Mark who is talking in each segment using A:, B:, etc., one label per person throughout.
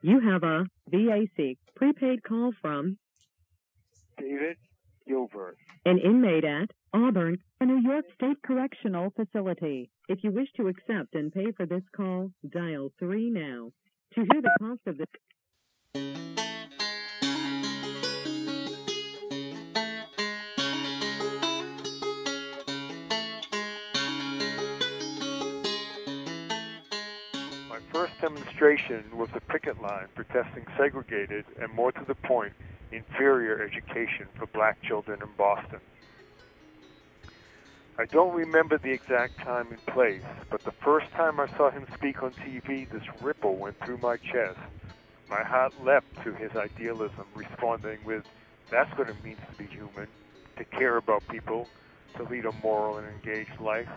A: You have a VAC prepaid call from
B: David Gilbert,
A: an inmate at Auburn, a New York State Correctional Facility. If you wish to accept and pay for this call, dial 3 now. To hear the cost of this...
B: My first demonstration was the picket line protesting segregated and, more to the point, inferior education for black children in Boston. I don't remember the exact time and place, but the first time I saw him speak on TV, this ripple went through my chest. My heart leapt to his idealism, responding with, "That's what it means to be human, to care about people, to lead a moral and engaged life."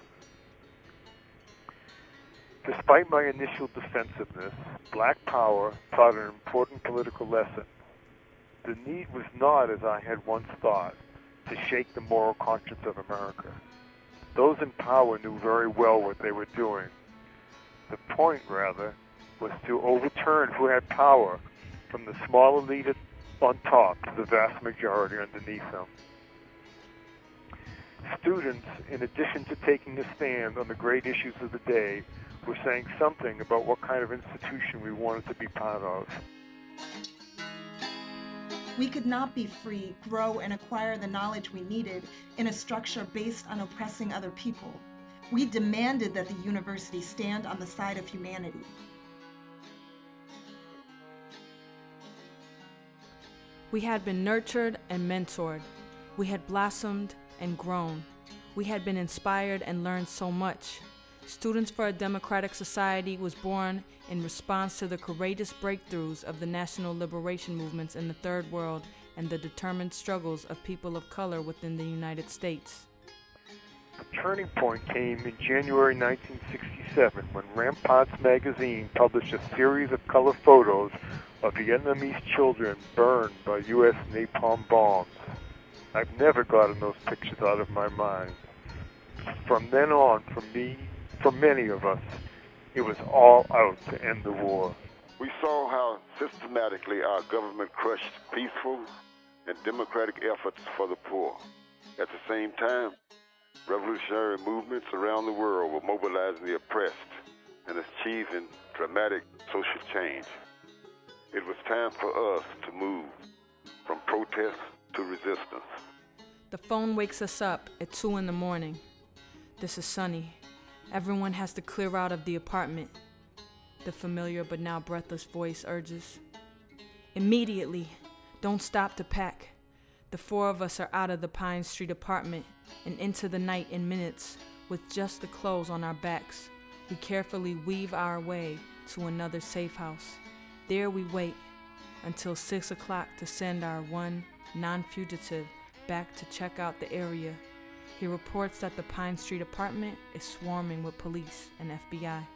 B: Despite my initial defensiveness, Black Power taught an important political lesson. The need was not, as I had once thought, to shake the moral conscience of America. Those in power knew very well what they were doing. The point, rather, was to overturn who had power, from the small elite on top to the vast majority underneath them. Students, in addition to taking a stand on the great issues of the day, were saying something about what kind of institution we wanted to be part of.
C: We could not be free, grow, and acquire the knowledge we needed in a structure based on oppressing other people. We demanded that the university stand on the side of humanity.
D: We had been nurtured and mentored. We had blossomed and grown. We had been inspired and learned so much. Students for a Democratic Society was born in response to the courageous breakthroughs of the national liberation movements in the Third World and the determined struggles of people of color within the United States.
B: The turning point came in January 1967 when Ramparts magazine published a series of color photos of Vietnamese children burned by U.S. napalm bombs. I've never gotten those pictures out of my mind. From then on, for many of us, it was all out to end the war.
E: We saw how systematically our government crushed peaceful and democratic efforts for the poor. At the same time, revolutionary movements around the world were mobilizing the oppressed and achieving dramatic social change. It was time for us to move from protest to resistance.
D: The phone wakes us up at 2 in the morning. This is Sunny. Everyone has to clear out of the apartment. The familiar but now breathless voice urges. Immediately, don't stop to pack. The 4 of us are out of the Pine Street apartment and into the night in minutes with just the clothes on our backs. We carefully weave our way to another safe house. There we wait until 6 o'clock to send our one non-fugitive back to check out the area. He reports that the Pine Street apartment is swarming with police and FBI.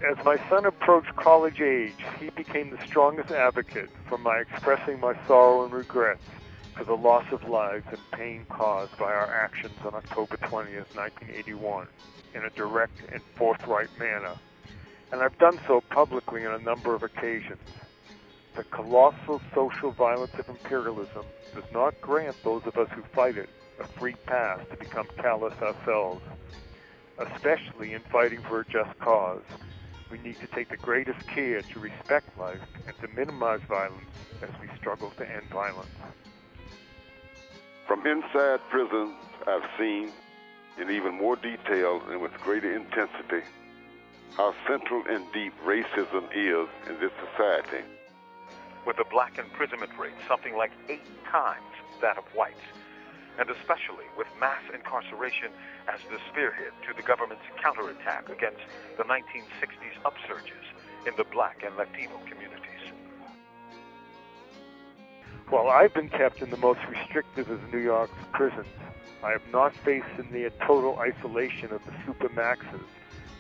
B: As my son approached college age, he became the strongest advocate for my expressing my sorrow and regrets for the loss of lives and pain caused by our actions on October 20th, 1981, in a direct and forthright manner. And I've done so publicly on a number of occasions. The colossal social violence of imperialism does not grant those of us who fight it a free pass to become callous ourselves, especially in fighting for a just cause. We need to take the greatest care to respect life and to minimize violence as we struggle to end violence.
E: From inside prisons, I've seen, in even more detail and with greater intensity, how central and deep racism is in this society.
F: With a black imprisonment rate something like 8 times that of whites, and especially with mass incarceration as the spearhead to the government's counterattack against the 1960s upsurges in the black and Latino communities.
B: While I've been kept in the most restrictive of New York's prisons, I have not faced the near total isolation of the supermaxes,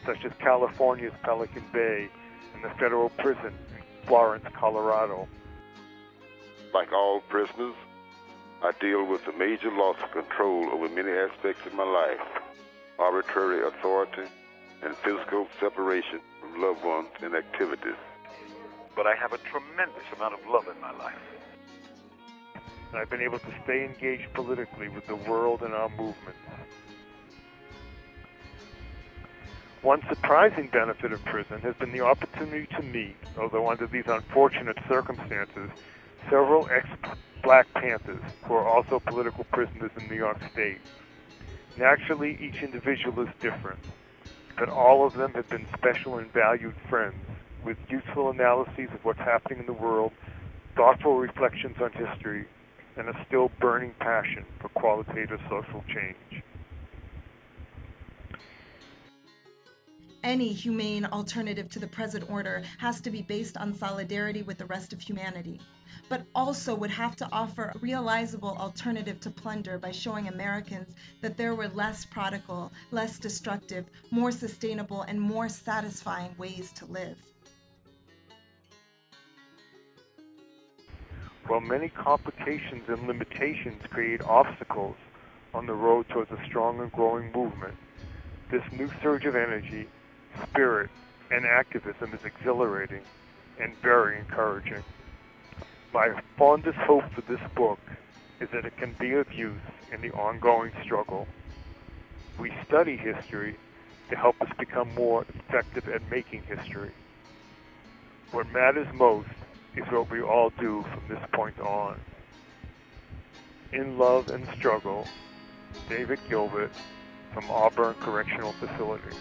B: such as California's Pelican Bay and the federal prison in Florence, Colorado.
E: Like all prisoners, I deal with the major loss of control over many aspects of my life, arbitrary authority, and physical separation from loved ones and activities.
F: But I have a tremendous amount of love in my life.
B: And I've been able to stay engaged politically with the world and our movements. One surprising benefit of prison has been the opportunity to meet, although under these unfortunate circumstances, several ex-Black Panthers who are also political prisoners in New York State. Naturally, each individual is different, but all of them have been special and valued friends with useful analyses of what's happening in the world, thoughtful reflections on history, and a still burning passion for qualitative social change.
C: Any humane alternative to the present order has to be based on solidarity with the rest of humanity, but also would have to offer a realizable alternative to plunder by showing Americans that there were less prodigal, less destructive, more sustainable, and more satisfying ways to live.
B: While many complications and limitations create obstacles on the road towards a strong and growing movement, this new surge of energy, spirit, and activism is exhilarating and very encouraging. My fondest hope for this book is that it can be of use in the ongoing struggle. We study history to help us become more effective at making history. What matters most is what we all do from this point on. In Love and Struggle, David Gilbert from Auburn Correctional Facility.